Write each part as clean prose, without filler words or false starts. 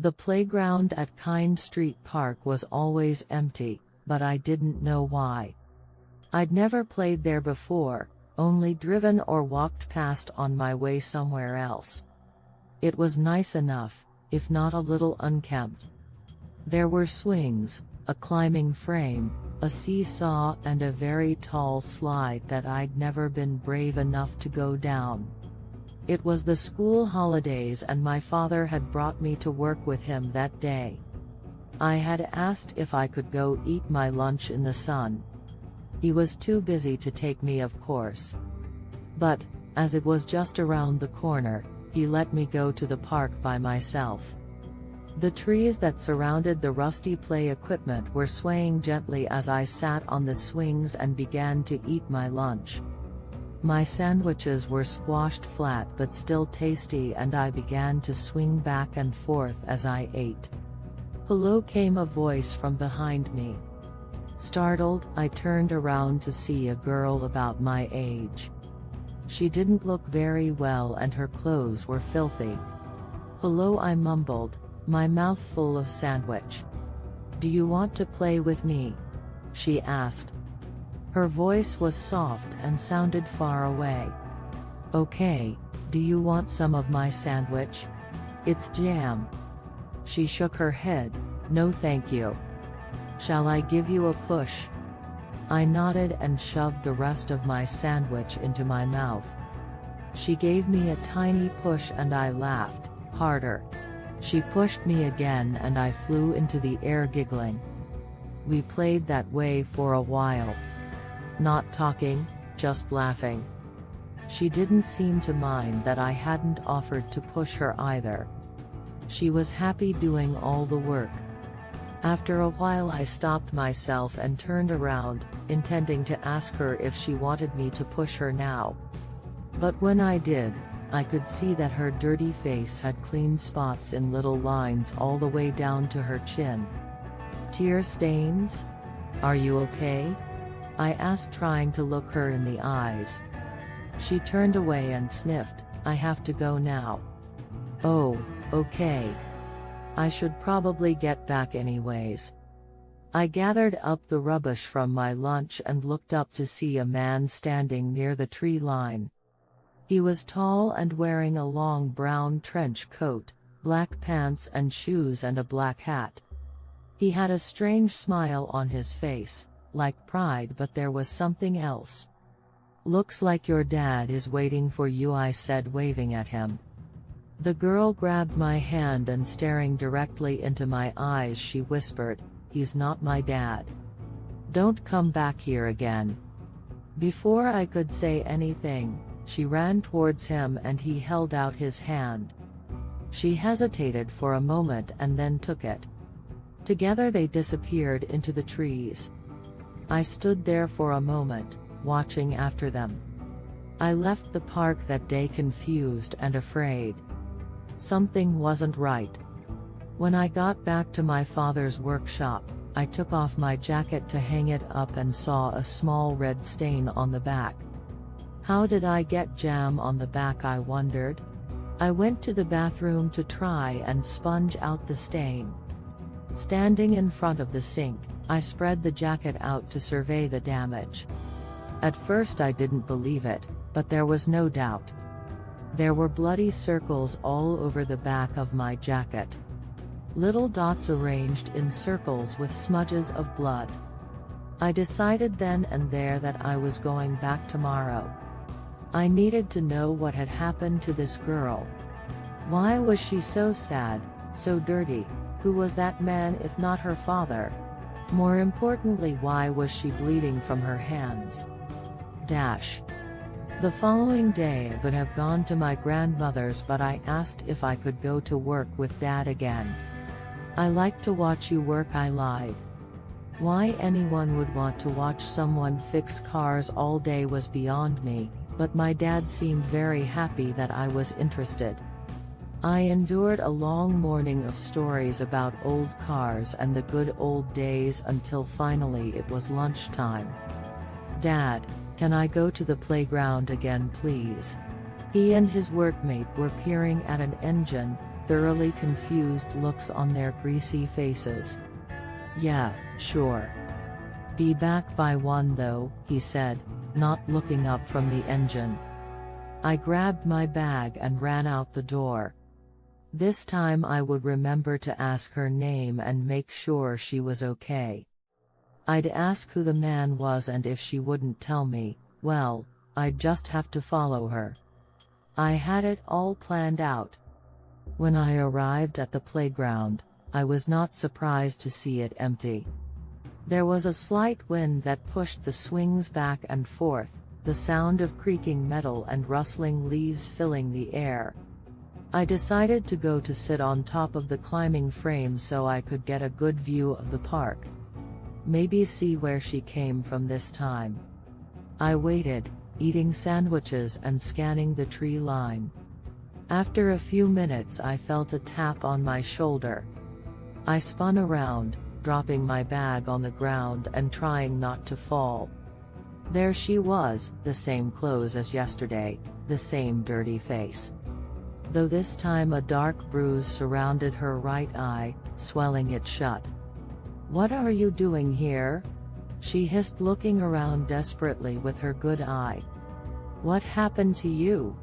The playground at Kind Street Park was always empty, but I didn't know why. I'd never played there before, only driven or walked past on my way somewhere else. It was nice enough, if not a little unkempt. There were swings, a climbing frame, a seesaw and a very tall slide that I'd never been brave enough to go down. It was the school holidays and my father had brought me to work with him that day. I had asked if I could go eat my lunch in the sun. He was too busy to take me, of course. But, as it was just around the corner, he let me go to the park by myself. The trees that surrounded the rusty play equipment were swaying gently as I sat on the swings and began to eat my lunch. My sandwiches were squashed flat but still tasty, and I began to swing back and forth as I ate. "Hello," came a voice from behind me. Startled, I turned around to see a girl about my age. She didn't look very well and her clothes were filthy. "Hello," I mumbled, my mouth full of sandwich. "Do you want to play with me?" she asked. Her voice was soft and sounded far away. "Okay, do you want some of my sandwich? It's jam." She shook her head. "No thank you." "Shall I give you a push?" I nodded and shoved the rest of my sandwich into my mouth. She gave me a tiny push and I laughed, harder. She pushed me again and I flew into the air giggling. We played that way for a while. Not talking, just laughing. She didn't seem to mind that I hadn't offered to push her either. She was happy doing all the work. After a while I stopped myself and turned around, intending to ask her if she wanted me to push her now. But when I did, I could see that her dirty face had clean spots in little lines all the way down to her chin. "Tear stains? Are you okay?" I asked, trying to look her in the eyes. She turned away and sniffed. "I have to go now." "Oh, okay. I should probably get back anyways." I gathered up the rubbish from my lunch and looked up to see a man standing near the tree line. He was tall and wearing a long brown trench coat, black pants and shoes and a black hat. He had a strange smile on his face, like pride, but there was something else. "Looks like your dad is waiting for you," I said, waving at him. The girl grabbed my hand and, staring directly into my eyes, she whispered, "He's not my dad. Don't come back here again." Before I could say anything, she ran towards him and he held out his hand. She hesitated for a moment and then took it. Together they disappeared into the trees. I stood there for a moment, watching after them. I left the park that day confused and afraid. Something wasn't right. When I got back to my father's workshop, I took off my jacket to hang it up and saw a small red stain on the back. How did I get jam on the back, I wondered. I went to the bathroom to try and sponge out the stain. Standing in front of the sink, I spread the jacket out to survey the damage. At first I didn't believe it, but there was no doubt. There were bloody circles all over the back of my jacket. Little dots arranged in circles with smudges of blood. I decided then and there that I was going back tomorrow. I needed to know what had happened to this girl. Why was she so sad, so dirty? Who was that man if not her father? More importantly, why was she bleeding from her hands? The following day I would have gone to my grandmother's, but I asked if I could go to work with Dad again. "I like to watch you work," I lied. Why anyone would want to watch someone fix cars all day was beyond me, but my dad seemed very happy that I was interested. I endured a long morning of stories about old cars and the good old days until finally it was lunchtime. "Dad, can I go to the playground again, please?" He and his workmate were peering at an engine, thoroughly confused looks on their greasy faces. "Yeah, sure. Be back by 1 though," he said, not looking up from the engine. I grabbed my bag and ran out the door. This time I would remember to ask her name and make sure she was okay. I'd ask who the man was, and if she wouldn't tell me, well, I'd just have to follow her. I had it all planned out. When I arrived at the playground, I was not surprised to see it empty. There was a slight wind that pushed the swings back and forth, the sound of creaking metal and rustling leaves filling the air. I decided to go to sit on top of the climbing frame so I could get a good view of the park. Maybe see where she came from this time. I waited, eating sandwiches and scanning the tree line. After a few minutes I felt a tap on my shoulder. I spun around, dropping my bag on the ground and trying not to fall. There she was, the same clothes as yesterday, the same dirty face. Though this time a dark bruise surrounded her right eye, swelling it shut. "What are you doing here?" she hissed, looking around desperately with her good eye. "What happened to you?"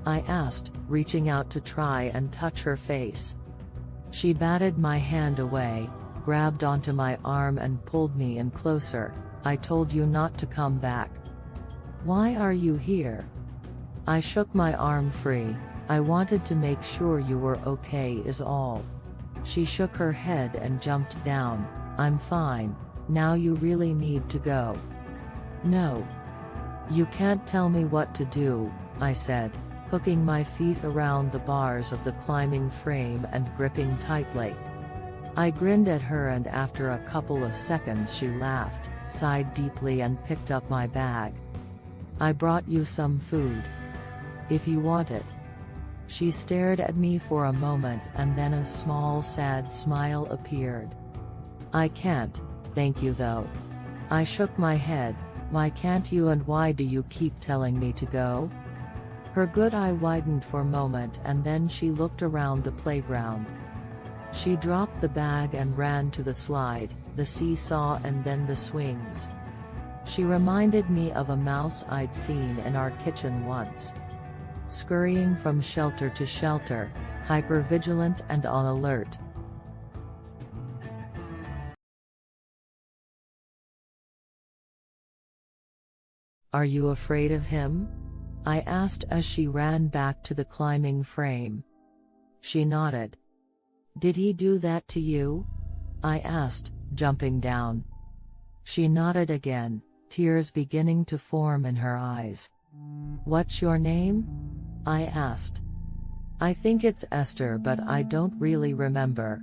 I asked, reaching out to try and touch her face. She batted my hand away, grabbed onto my arm and pulled me in closer. "I told you not to come back. Why are you here?" I shook my arm free. "I wanted to make sure you were okay is all." She shook her head and jumped down. "I'm fine. Now you really need to go." "No. You can't tell me what to do," I said, hooking my feet around the bars of the climbing frame and gripping tightly. I grinned at her, and after a couple of seconds she laughed, sighed deeply and picked up my bag. "I brought you some food. If you want it." She stared at me for a moment and then a small sad smile appeared. "I can't, thank you though." I shook my head. "Why can't you, and why do you keep telling me to go?" Her good eye widened for a moment and then she looked around the playground. She dropped the bag and ran to the slide, the seesaw and then the swings. She reminded me of a mouse I'd seen in our kitchen once. Scurrying from shelter to shelter, hyper-vigilant and on alert. "Are you afraid of him?" I asked as she ran back to the climbing frame. She nodded. "Did he do that to you?" I asked, jumping down. She nodded again, tears beginning to form in her eyes. "What's your name?" I asked. "I think it's Esther, but I don't really remember.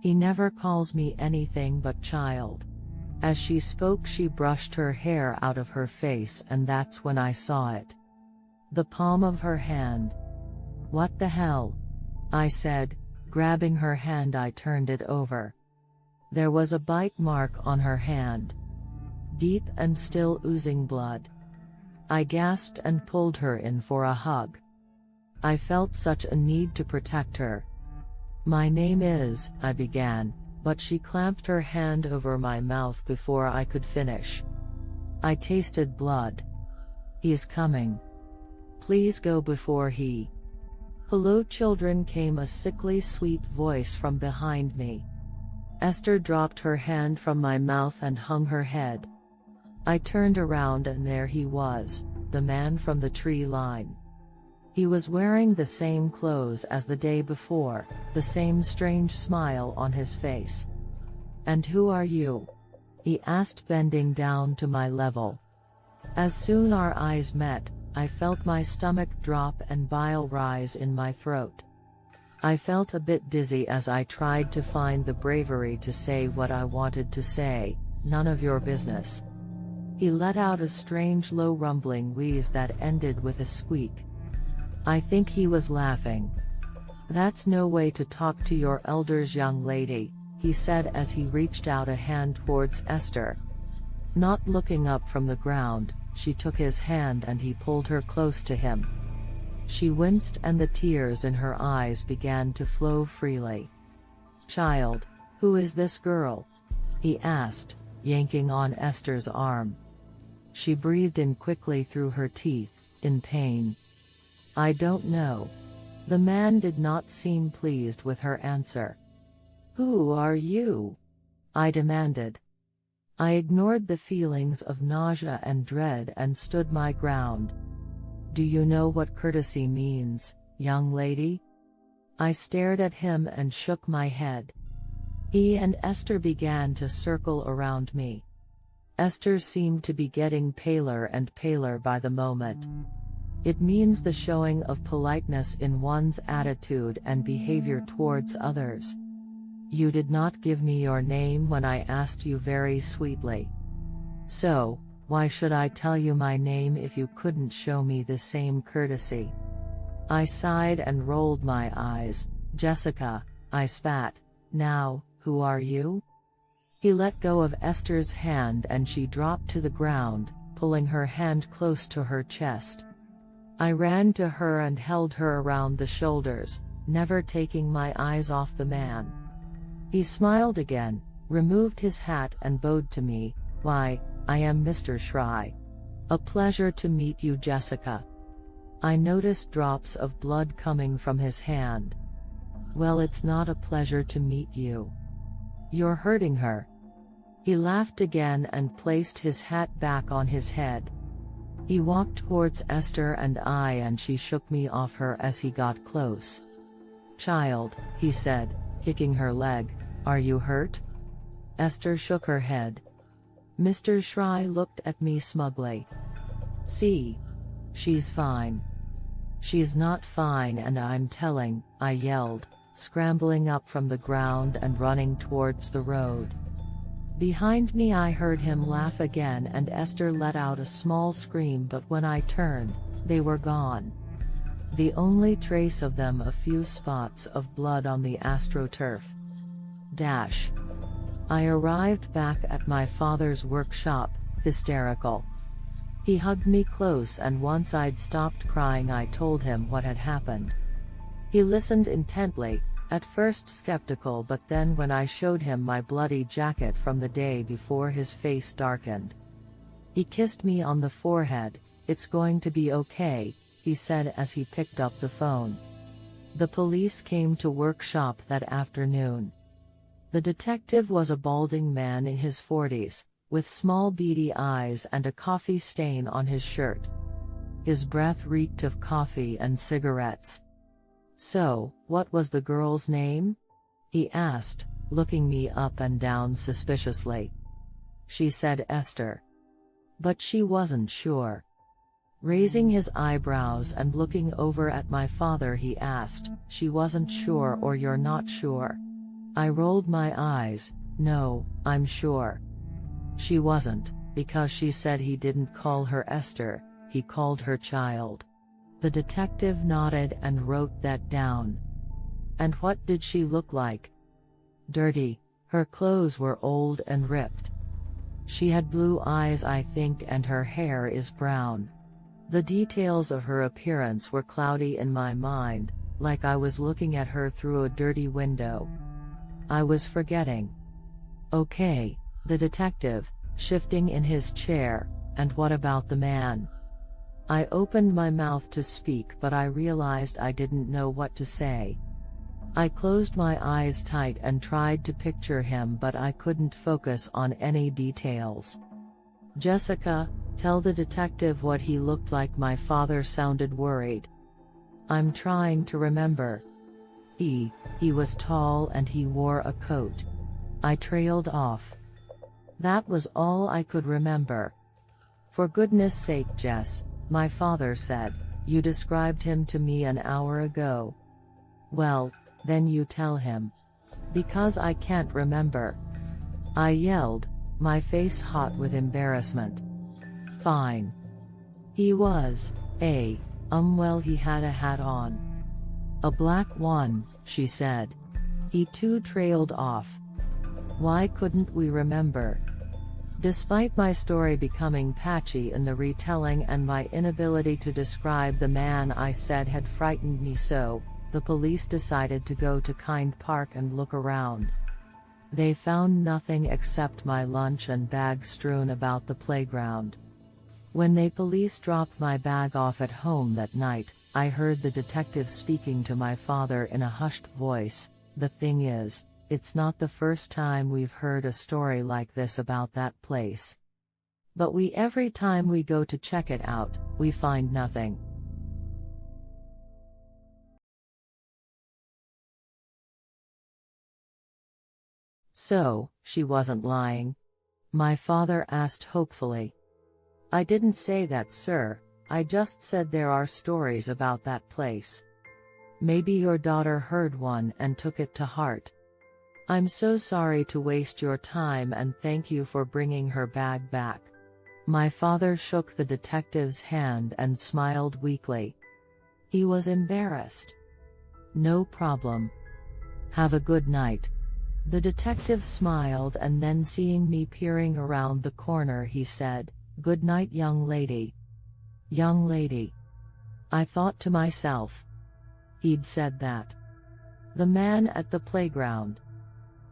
He never calls me anything but child." As she spoke she brushed her hair out of her face, and that's when I saw it. The palm of her hand. "What the hell?" I said, grabbing her hand. I turned it over. There was a bite mark on her hand. Deep and still oozing blood. I gasped and pulled her in for a hug. I felt such a need to protect her. "My name is," I began, but she clamped her hand over my mouth before I could finish. I tasted blood. "He's coming. Please go before he." "Hello children," came a sickly sweet voice from behind me. Esther dropped her hand from my mouth and hung her head. I turned around and there he was, the man from the tree line. He was wearing the same clothes as the day before, the same strange smile on his face. "And who are you?" he asked, bending down to my level. As soon as our eyes met, I felt my stomach drop and bile rise in my throat. I felt a bit dizzy as I tried to find the bravery to say what I wanted to say. "None of your business." He let out a strange low rumbling wheeze that ended with a squeak. I think he was laughing. "That's no way to talk to your elders, young lady," he said as he reached out a hand towards Esther. Not looking up from the ground, she took his hand and he pulled her close to him. She winced and the tears in her eyes began to flow freely. "Child, who is this girl?" he asked, yanking on Esther's arm. She breathed in quickly through her teeth, in pain. "I don't know." The man did not seem pleased with her answer. "Who are you?" I demanded. I ignored the feelings of nausea and dread and stood my ground. "Do you know what courtesy means, young lady?" I stared at him and shook my head. He and Esther began to circle around me. Esther seemed to be getting paler and paler by the moment. "It means the showing of politeness in one's attitude and behavior towards others. You did not give me your name when I asked you very sweetly. So, why should I tell you my name if you couldn't show me the same courtesy?" I sighed and rolled my eyes. "Jessica," I spat. "Now, who are you?" He let go of Esther's hand and she dropped to the ground, pulling her hand close to her chest. I ran to her and held her around the shoulders, never taking my eyes off the man. He smiled again, removed his hat and bowed to me. "Why, I am Mr. Schrei. A pleasure to meet you, Jessica." I noticed drops of blood coming from his hand. "Well, it's not a pleasure to meet you. You're hurting her." He laughed again and placed his hat back on his head. He walked towards Esther and she shook me off her as he got close. "Child," he said, kicking her leg, "are you hurt?" Esther shook her head. Mr. Schrei looked at me smugly. "See? She's fine." "She's not fine and I'm telling," I yelled, scrambling up from the ground and running towards the road. Behind me I heard him laugh again and Esther let out a small scream, but when I turned, they were gone. The only trace of them, a few spots of blood on the astroturf. I arrived back at my father's workshop, hysterical. He hugged me close and once I'd stopped crying I told him what had happened. He listened intently, at first skeptical, but then when I showed him my bloody jacket from the day before, his face darkened. He kissed me on the forehead. "It's going to be okay," he said as he picked up the phone. The police came to workshop that afternoon. The detective was a balding man in his 40s, with small beady eyes and a coffee stain on his shirt. His breath reeked of coffee and cigarettes. "So, what was the girl's name?" he asked, looking me up and down suspiciously. "She said Esther." But she wasn't sure. Raising his eyebrows and looking over at my father, he asked, "She wasn't sure or you're not sure?" I rolled my eyes. "No, I'm sure. She wasn't, because she said he didn't call her Esther, he called her child." The detective nodded and wrote that down. "And what did she look like?" "Dirty. Her clothes were old and ripped. She had blue eyes, I think, and her hair is brown." The details of her appearance were cloudy in my mind, like I was looking at her through a dirty window. I was forgetting. "Okay," the detective, shifting in his chair, "and what about the man?" I opened my mouth to speak, but I realized I didn't know what to say. I closed my eyes tight and tried to picture him, but I couldn't focus on any details. "Jessica, tell the detective what he looked like." My father sounded worried. "I'm trying to remember. He was tall and he wore a coat." I trailed off. That was all I could remember. "For goodness sake, Jess," my father said, "you described him to me an hour ago." "Well, then you tell him." "Because I can't remember," I yelled, my face hot with embarrassment. "Fine. He was, well, he had a hat on." "A black one," she said. He too trailed off. "Why couldn't we remember?" Despite my story becoming patchy in the retelling and my inability to describe the man I said had frightened me so, the police decided to go to Kind Park and look around. They found nothing except my lunch and bag strewn about the playground. When the police dropped my bag off at home that night, I heard the detective speaking to my father in a hushed voice. "The thing is, it's not the first time we've heard a story like this about that place. But every time we go to check it out, we find nothing." "So, she wasn't lying?" my father asked hopefully. "I didn't say that, sir. I just said there are stories about that place. Maybe your daughter heard one and took it to heart. I'm so sorry to waste your time and thank you for bringing her bag back." My father shook the detective's hand and smiled weakly. He was embarrassed. "No problem. Have a good night." The detective smiled, and then, seeing me peering around the corner, he said, "Good night, young lady." Young lady. I thought to myself. He'd said that. The man at the playground.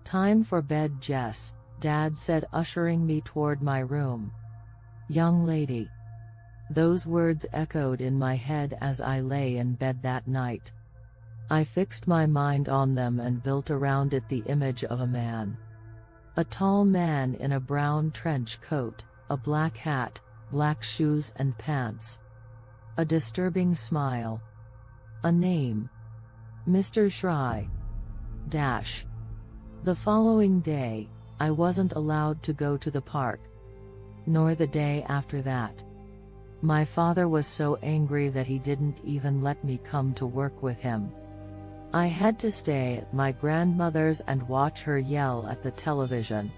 "Time for bed, Jess," Dad said, ushering me toward my room. Young lady. Those words echoed in my head as I lay in bed that night. I fixed my mind on them and built around it the image of a man. A tall man in a brown trench coat, a black hat, black shoes and pants. A disturbing smile. A name. Mr. Schrei. The following day, I wasn't allowed to go to the park. Nor the day after that. My father was so angry that he didn't even let me come to work with him. I had to stay at my grandmother's and watch her yell at the television.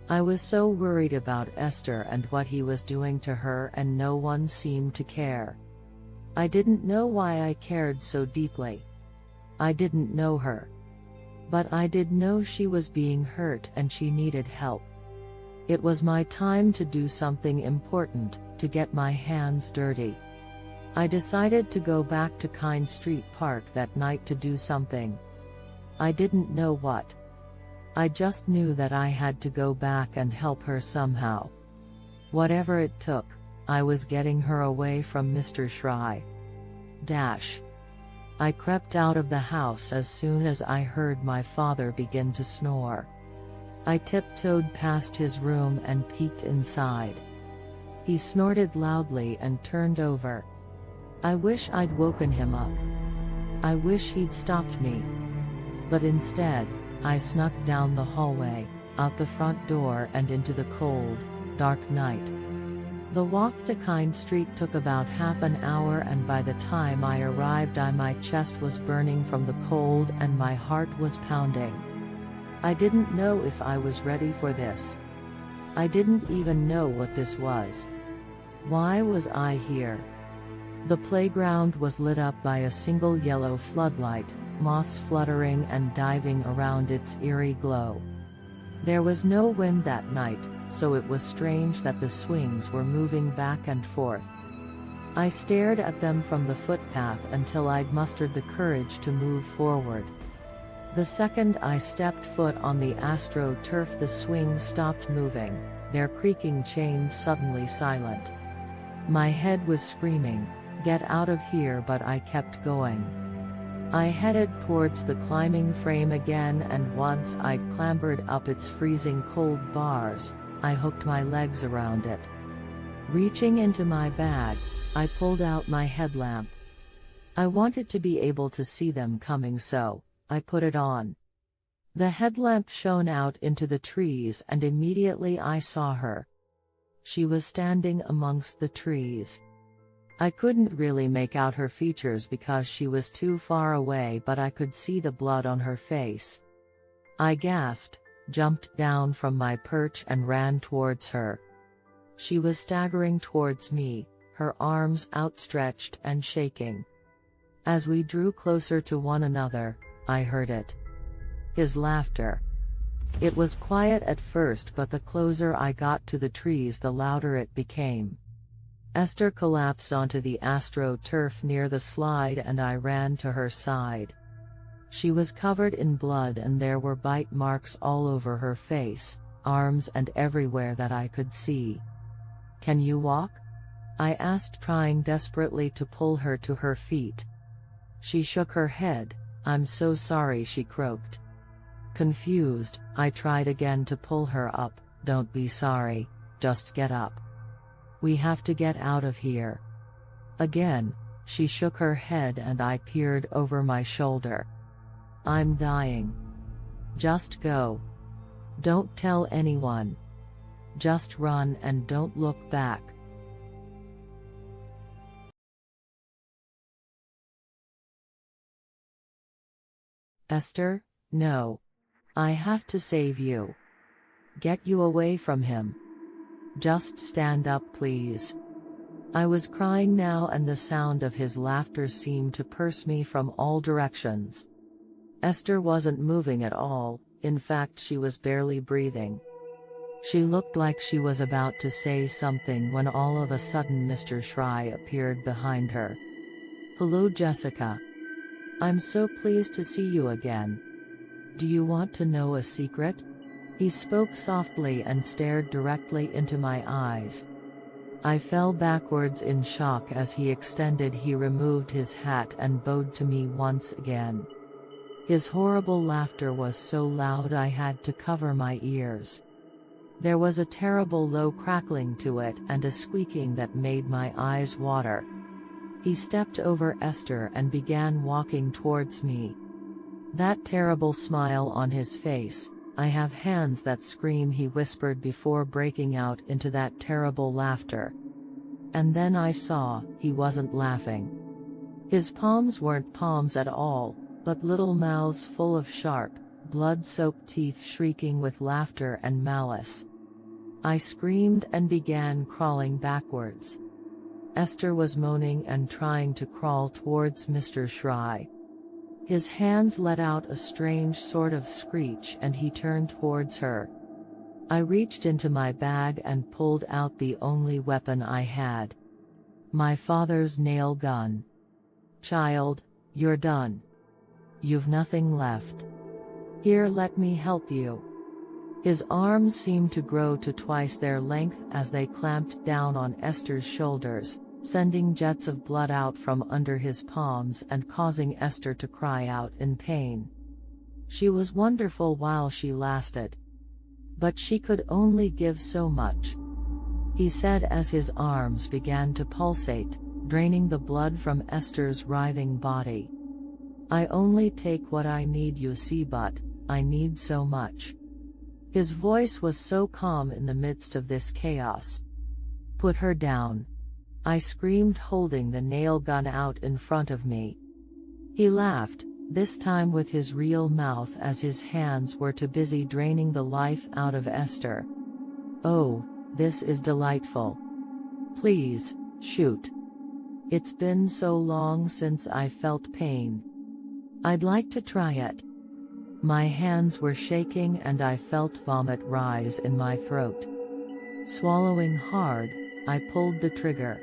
I was so worried about Esther and what he was doing to her, and no one seemed to care. I didn't know why I cared so deeply. I didn't know her. But I did know she was being hurt and she needed help. It was my time to do something important, to get my hands dirty. I decided to go back to Kind Street Park that night to do something. I didn't know what. I just knew that I had to go back and help her somehow. Whatever it took, I was getting her away from Mr. Schrei. I crept out of the house as soon as I heard my father begin to snore. I tiptoed past his room and peeked inside. He snorted loudly and turned over. I wish I'd woken him up. I wish he'd stopped me. But instead, I snuck down the hallway, out the front door and into the cold, dark night. The walk to Kind Street took about half an hour, and by the time I arrived my chest was burning from the cold and my heart was pounding. I didn't know if I was ready for this. I didn't even know what this was. Why was I here? The playground was lit up by a single yellow floodlight, moths fluttering and diving around its eerie glow. There was no wind that night, so it was strange that the swings were moving back and forth. I stared at them from the footpath until I'd mustered the courage to move forward. The second I stepped foot on the AstroTurf, the swings stopped moving, their creaking chains suddenly silent. My head was screaming, "Get out of here," but I kept going. I headed towards the climbing frame again, and once I'd clambered up its freezing cold bars, I hooked my legs around it. Reaching into my bag, I pulled out my headlamp. I wanted to be able to see them coming, so I put it on. The headlamp shone out into the trees, and immediately I saw her. She was standing amongst the trees. I couldn't really make out her features because she was too far away, but I could see the blood on her face. I gasped, jumped down from my perch and ran towards her. She was staggering towards me, her arms outstretched and shaking. As we drew closer to one another, I heard it. His laughter. It was quiet at first, but the closer I got to the trees the louder it became. Esther collapsed onto the astroturf near the slide and I ran to her side. She was covered in blood and there were bite marks all over her face, arms and everywhere that I could see. "Can you walk?" I asked, trying desperately to pull her to her feet. She shook her head. "I'm so sorry," she croaked. Confused, I tried again to pull her up. "Don't be sorry, just get up. We have to get out of here." Again, she shook her head and I peered over my shoulder. "I'm dying. Just go. Don't tell anyone. Just run and don't look back." "Esther, no. I have to save you. Get you away from him. Just stand up, please." I was crying now and the sound of his laughter seemed to pierce me from all directions. Esther wasn't moving at all, in fact she was barely breathing. She looked like she was about to say something when all of a sudden Mr. Schrei appeared behind her. "Hello, Jessica. I'm so pleased to see you again. Do you want to know a secret?" He spoke softly and stared directly into my eyes. I fell backwards in shock as he removed his hat and bowed to me once again. His horrible laughter was so loud I had to cover my ears. There was a terrible low crackling to it and a squeaking that made my eyes water. He stepped over Esther and began walking towards me. That terrible smile on his face. "I have hands that scream," he whispered before breaking out into that terrible laughter. And then I saw, he wasn't laughing. His palms weren't palms at all, but little mouths full of sharp, blood-soaked teeth shrieking with laughter and malice. I screamed and began crawling backwards. Esther was moaning and trying to crawl towards Mr. Schrei. His hands let out a strange sort of screech and he turned towards her. I reached into my bag and pulled out the only weapon I had. My father's nail gun. "Child, you're done. You've nothing left. Here, let me help you." His arms seemed to grow to twice their length as they clamped down on Esther's shoulders, sending jets of blood out from under his palms and causing Esther to cry out in pain. She was wonderful while she lasted. But she could only give so much. He said as his arms began to pulsate, draining the blood from Esther's writhing body. "I only take what I need, you see, but I need so much." His voice was so calm in the midst of this chaos. "Put her down," I screamed, holding the nail gun out in front of me. He laughed, this time with his real mouth as his hands were too busy draining the life out of Esther. "Oh, this is delightful. Please, shoot. It's been so long since I felt pain. I'd like to try it." My hands were shaking and I felt vomit rise in my throat. Swallowing hard, I pulled the trigger.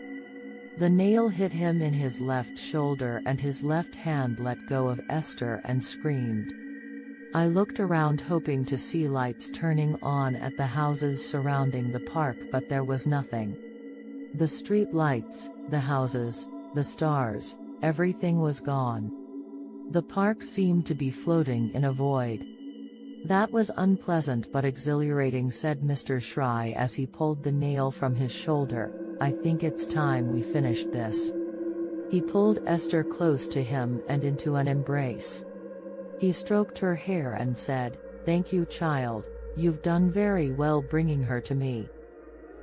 The nail hit him in his left shoulder and his left hand let go of Esther and screamed. I looked around hoping to see lights turning on at the houses surrounding the park, but there was nothing. The street lights, the houses, the stars, everything was gone. The park seemed to be floating in a void. "That was unpleasant but exhilarating," said Mr. Schrei as he pulled the nail from his shoulder. "I think it's time we finished this." He pulled Esther close to him and into an embrace. He stroked her hair and said, "Thank you, child, you've done very well bringing her to me.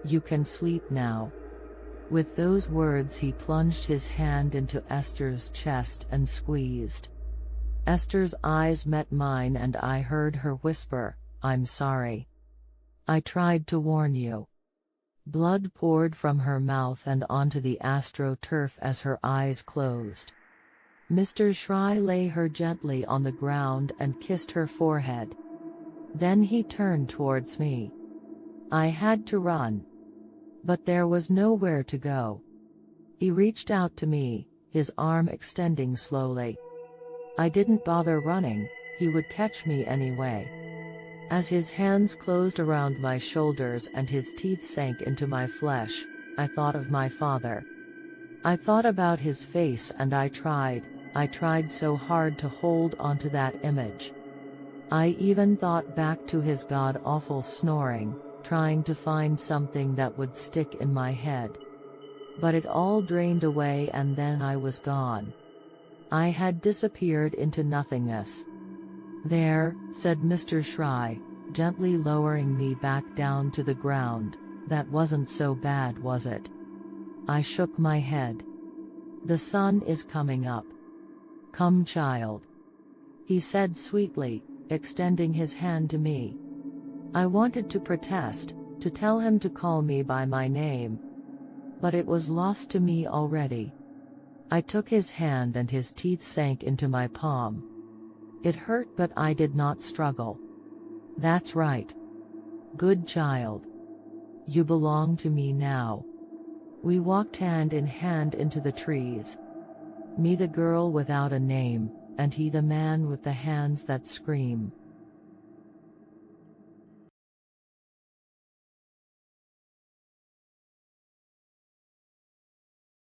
You can sleep now." With those words he plunged his hand into Esther's chest and squeezed. Esther's eyes met mine and I heard her whisper, "I'm sorry. I tried to warn you." Blood poured from her mouth and onto the astroturf as her eyes closed. Mr. Schrei lay her gently on the ground and kissed her forehead. Then he turned towards me. I had to run. But there was nowhere to go. He reached out to me, his arm extending slowly. I didn't bother running, he would catch me anyway. As his hands closed around my shoulders and his teeth sank into my flesh, I thought of my father. I thought about his face and I tried so hard to hold onto that image. I even thought back to his god-awful snoring, trying to find something that would stick in my head. But it all drained away and then I was gone. I had disappeared into nothingness. "There," said Mr. Schrei, gently lowering me back down to the ground, "that wasn't so bad, was it?" I shook my head. "The sun is coming up. Come, child," he said sweetly, extending his hand to me. I wanted to protest, to tell him to call me by my name. But it was lost to me already. I took his hand and his teeth sank into my palm. It hurt, but I did not struggle. "That's right. Good child. You belong to me now." We walked hand in hand into the trees. Me, the girl without a name, and he, the man with the hands that scream.